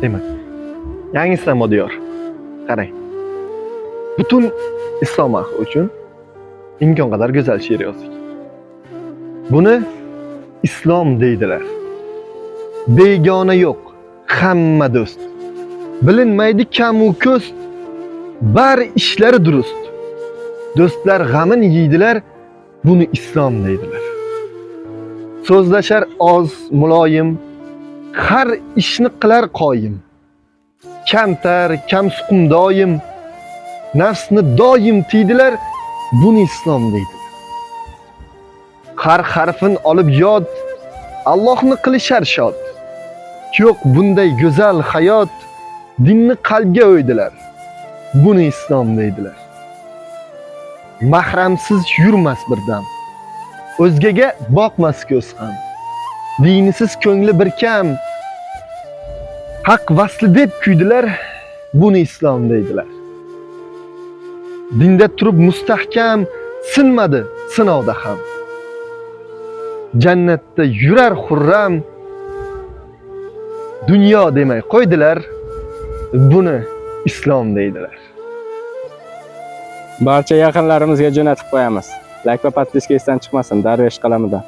Demak, yangi islom diyor. Qarang. Butun islom ahli uchun imkon qadar go'zal she'r yozdik. Buni islom deydilar. Begona yo'q, hamma do'st. Bilinmaydi kam u ko'st, bar ishlari durust. Do'stlar g'amin yeydilar, buni islom deydilar. So'zlashar oz, muloyim, har ishni qilar qoyim. Kamtar, kamsuqumdoyim, nafsni doim tiydilar, buni islom deydilar. Har harfin olib yod, Allohni qilishar shod. Yo'q bunday go'zal hayot, dinni qalbga o'ydilar. Buni islom deydilar. Mahramsiz yurmas birdam, o'zgaga boqmas ko'z ham. Dinisiz ko'ngli bir kam, haq vasli deb kuydilar, buni islom deydilar. Dinda turib mustahkam, sinmadi sinovda ham. Jannatda yurar xurram, dunyo demay qo'ydilar, buni islom deydilar. Barcha yaqinlarimizga jo'natib qo'yamiz. Like va podpiska esdan chiqmasin. Darvesh qalamidan.